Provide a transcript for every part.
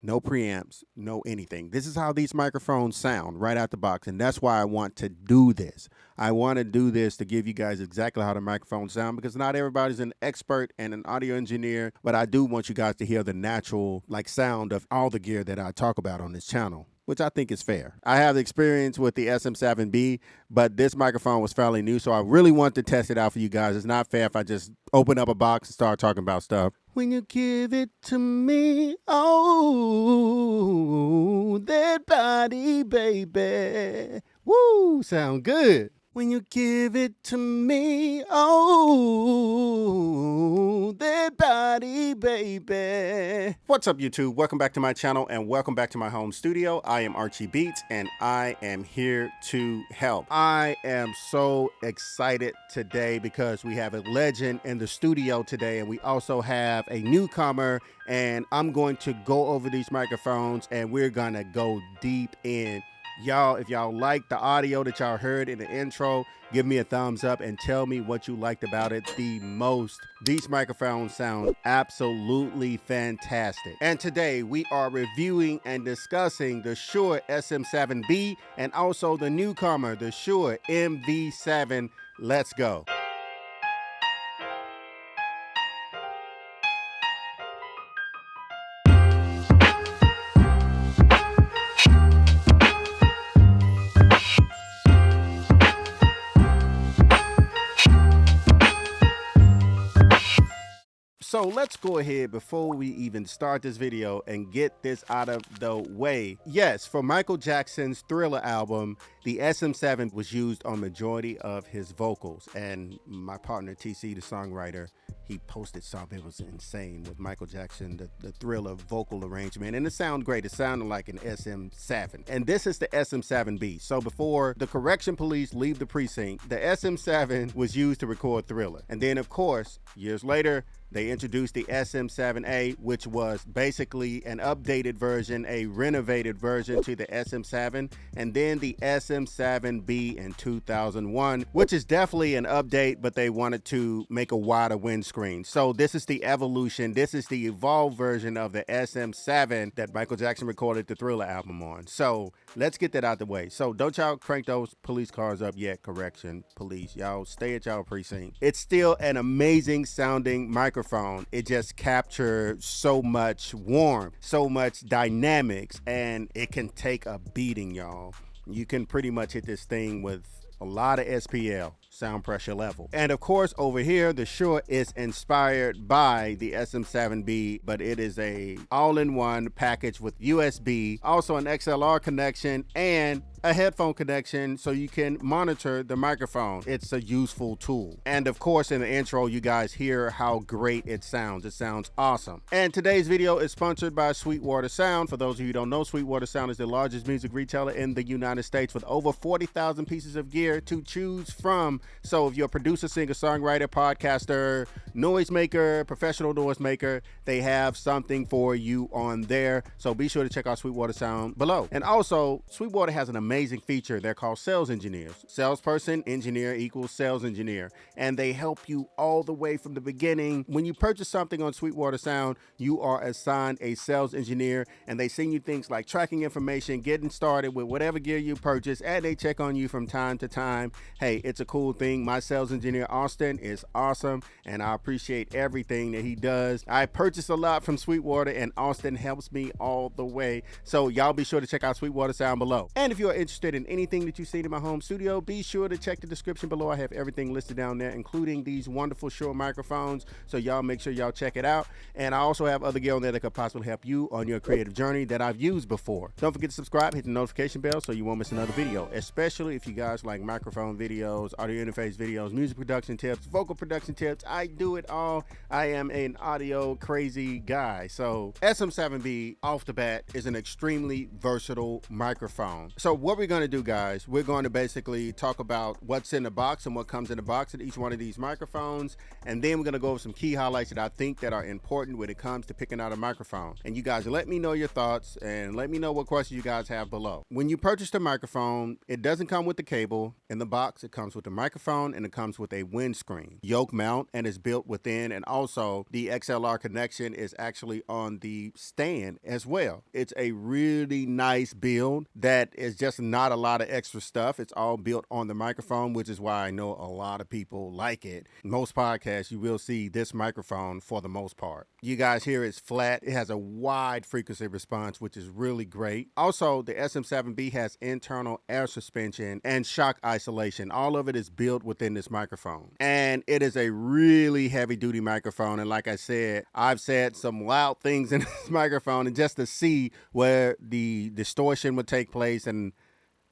no preamps, no anything. This is how these microphones sound right out the box, and that's why I want to do this. I want to do this to give you guys exactly how the microphones sound, because not everybody's an expert and an audio engineer, but I do want you guys to hear the natural sound of all the gear that I talk about on this channel, which I think is fair. I have experience with the SM7b, but this microphone was fairly new, so I really want to test it out for you guys. It's not fair if I just open up a box and start talking about stuff. When you give it to me, oh, that body, baby. Woo, sound good. When you give it to me, oh, that body, baby. What's up, YouTube? Welcome back to my channel and welcome back to my home studio. I am Archie Beats and I am here to help. I am so excited today because we have a legend in the studio today, and we also have a newcomer, and I'm going to go over these microphones and we're gonna go deep in. Y'all, if y'all like the audio that y'all heard in the intro, give me a thumbs up and tell me what you liked about it the most. These microphones sound absolutely fantastic. And today we are reviewing and discussing the Shure SM7b and also the newcomer, the Shure MV7. Let's go. So let's go ahead before we even start this video and get this out of the way. Yes, for Michael Jackson's Thriller album, the SM7 was used on majority of his vocals. And my partner TC, the songwriter, he posted something. It was insane with Michael Jackson, the Thriller vocal arrangement. And it sounded great. It sounded like an SM7. And this is the SM7b. So before the correction police leave the precinct, the SM7 was used to record Thriller. And then, of course, years later, they introduced the SM7A, which was basically an updated version, a renovated version to the SM7, and then the SM7B in 2001, which is definitely an update, but they wanted to make a wider windscreen. So this is the evolution, this is the evolved version of the SM7 that Michael Jackson recorded the Thriller album on. So let's get that out the way. So don't y'all crank those police cars up yet, correction police. Y'all stay at y'all precinct. It's still an amazing sounding microphone. It just captures so much warmth, so much dynamics, and it can take a beating, y'all. You can pretty much hit this thing with a lot of SPL, sound pressure level. And of course, over here, the Shure is inspired by the SM7b, but it is a all-in-one package with USB, also an XLR connection, and a headphone connection so you can monitor the microphone. It's a useful tool. And of course, in the intro, you guys hear how great it sounds. It sounds awesome. And today's video is sponsored by Sweetwater Sound. For those of you who don't know, Sweetwater Sound is the largest music retailer in the United States with over 40,000 pieces of gear to choose from. So if you're a producer, singer, songwriter, podcaster, noisemaker, professional noisemaker, they have something for you on there. So be sure to check out Sweetwater Sound below. And also, Sweetwater has an amazing feature. They're called sales engineers. Salesperson, engineer equals sales engineer. And they help you all the way from the beginning. When you purchase something on Sweetwater Sound, you are assigned a sales engineer, and they send you things like tracking information, getting started with whatever gear you purchase, and they check on you from time to time. Hey, it's a cool thing. My sales engineer, Austrian, is awesome, and I appreciate everything that he does. I purchase a lot from Sweetwater, and Austrian helps me all the way. So y'all be sure to check out Sweetwater Sound below. And if you're interested in anything that you see in my home studio, be sure to check the description below. I have everything listed down there, including these wonderful Shure microphones. So y'all make sure y'all check it out. And I also have other gear on there that could possibly help you on your creative journey that I've used before. Don't forget to subscribe, hit the notification bell so you won't miss another video, especially if you guys like microphone videos, audio interface videos, music production tips, vocal production tips. I do it all. I am an audio crazy guy. So SM7b off the bat is an extremely versatile microphone. So what what we're going to do, guys, we're going to basically talk about what's in the box and what comes in the box of each one of these microphones. And then we're going to go over some key highlights that I think that are important when it comes to picking out a microphone. And you guys let me know your thoughts and let me know what questions you guys have below. When you purchase the microphone, it doesn't come with the cable in the box. It comes with the microphone and it comes with a windscreen, yoke mount, and it's built within. And also the XLR connection is actually on the stand as well. It's a really nice build that is just not a lot of extra stuff. It's all built on the microphone, which is why I know a lot of people like it. Most podcasts, you will see this microphone for the most part. You guys hear it's flat. It has a wide frequency response, which is really great. Also, the SM7B has internal air suspension and shock isolation. All of it is built within this microphone. And it is a really heavy duty microphone. And like I said, I've said some loud things in this microphone, and just to see where the distortion would take place, and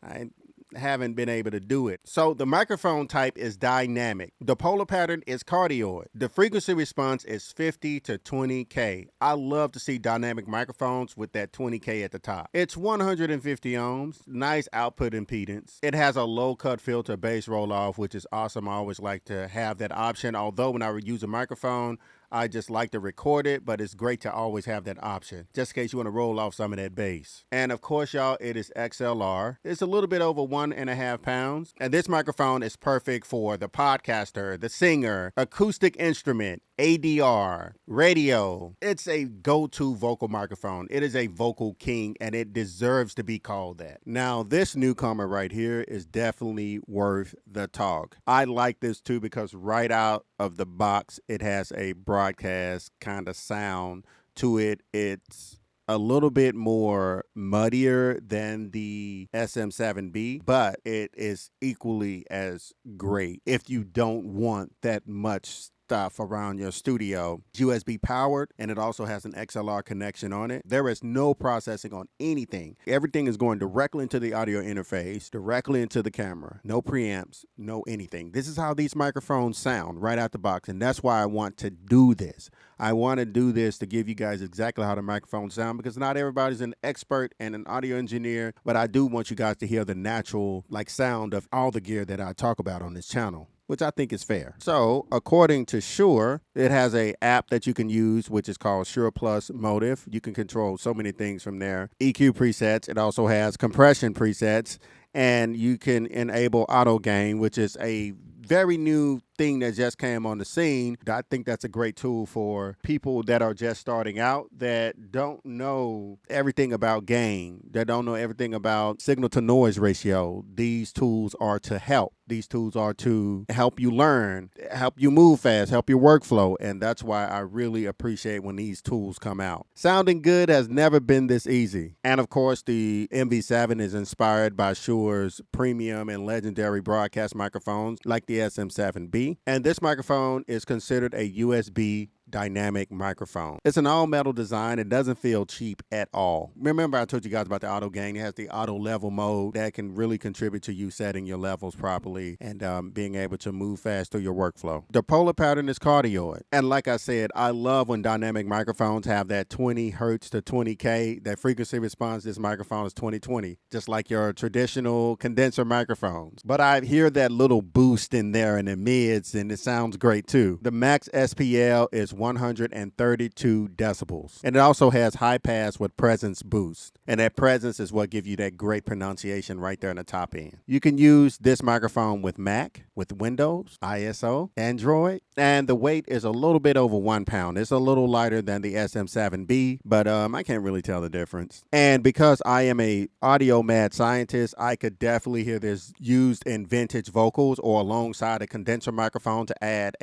I haven't been able to do it. So the microphone type is dynamic. The polar pattern is cardioid. The frequency response is 50 to 20K. I love to see dynamic microphones with that 20K at the top. It's 150 ohms, nice output impedance. It has a low cut filter bass roll off, which is awesome. I always like to have that option. Although when I use a microphone, I just like to record it, but it's great to always have that option, just in case you want to roll off some of that bass. And of course, y'all, it is XLR. It's a little bit over 1.5 pounds. And this microphone is perfect for the podcaster, the singer, acoustic instrument, ADR, radio. It's a go-to vocal microphone. It is a vocal king, and it deserves to be called that. Now, this newcomer right here is definitely worth the talk. I like this too because right out of the box, it has a broadcast kind of sound to it. It's a little bit more muddier than the SM7B, but it is equally as great if you don't want that much stuff around your studio. It's USB powered, and it also has an XLR connection on it. There is no processing on anything. Everything is going directly into the audio interface, directly into the camera. No preamps, no anything. This is how these microphones sound right out the box, and that's why I want to do this. I want to do this to give you guys exactly how the microphones sound, because not everybody's an expert and an audio engineer, but I do want you guys to hear the natural sound of all the gear that I talk about on this channel, which I think is fair. So according to Shure, it has a app that you can use, which is called Shure Plus Motif. You can control so many things from there. EQ presets. It also has compression presets, and you can enable auto gain, which is a very new thing that just came on the scene. I think that's a great tool for people that are just starting out, that don't know everything about gain, that don't know everything about signal to noise ratio. These tools are to help. These tools are to help you learn, help you move fast, help your workflow. And that's why I really appreciate when these tools come out. Sounding good has never been this easy. And of course, the MV7 is inspired by Shure's premium and legendary broadcast microphones like the SM7B. And this microphone is considered a USB dynamic microphone. It's an all metal design. It doesn't feel cheap at all. Remember I told you guys about the auto gain. It has the auto level mode that can really contribute to you setting your levels properly and being able to move fast through your workflow. The polar pattern is cardioid. And like I said, I love when dynamic microphones have that 20 hertz to 20K. That frequency response, this microphone is 2020, just like your traditional condenser microphones. But I hear that little boost in there in the mids, and it sounds great too. The max SPL is 132 decibels. And it also has high pass with presence boost. And that presence is what gives you that great pronunciation right there in the top end. You can use this microphone with Mac, with Windows, ISO, Android, and the weight is a little bit over 1 pound. It's a little lighter than the SM7B, but I can't really tell the difference. And because I am a audio mad scientist, I could definitely hear this used in vintage vocals or alongside a condenser microphone to add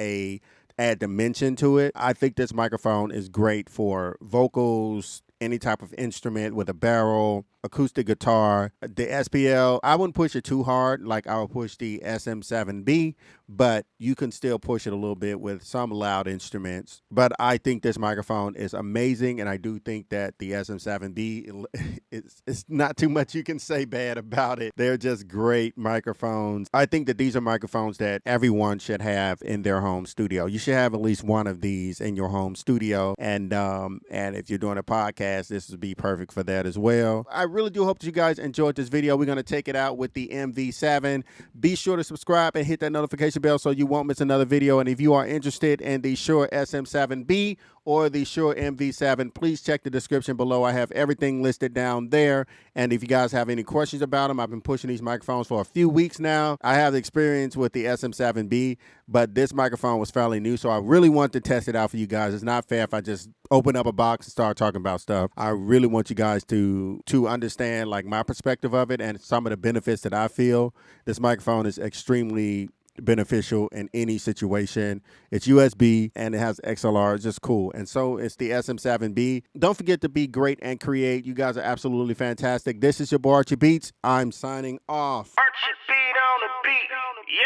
dimension to it. I think this microphone is great for vocals, any type of instrument with a barrel, acoustic guitar. The SPL, I wouldn't push it too hard like I would push the SM7B, but you can still push it a little bit with some loud instruments. But I think this microphone is amazing, and I do think that the SM7B, it's not too much you can say bad about it. They're just great microphones. I think that these are microphones that everyone should have in their home studio. You should have at least one of these in your home studio, and if you're doing a podcast, podcasts, this would be perfect for that as well. I really do hope that you guys enjoyed this video. We're going to take it out with the MV7. Be sure to subscribe and hit that notification bell so you won't miss another video. And if you are interested in the Shure SM7b or the Shure MV7, please check the description below. I have everything listed down there. And if you guys have any questions about them, I've been pushing these microphones for a few weeks now. I have experience with the SM7b, but this microphone was fairly new, so I really want to test it out for you guys. It's not fair if I just open up a box and start talking about stuff. I really want you guys to understand like my perspective of it and some of the benefits that I feel. This microphone is extremely beneficial in any situation. It's USB and it has XLR. It's just cool. And so it's the SM7b. Don't forget to be great and create. You guys are absolutely fantastic. This is your boy Archie Beats. I'm signing off. Archie Beat on the beat. Yeah.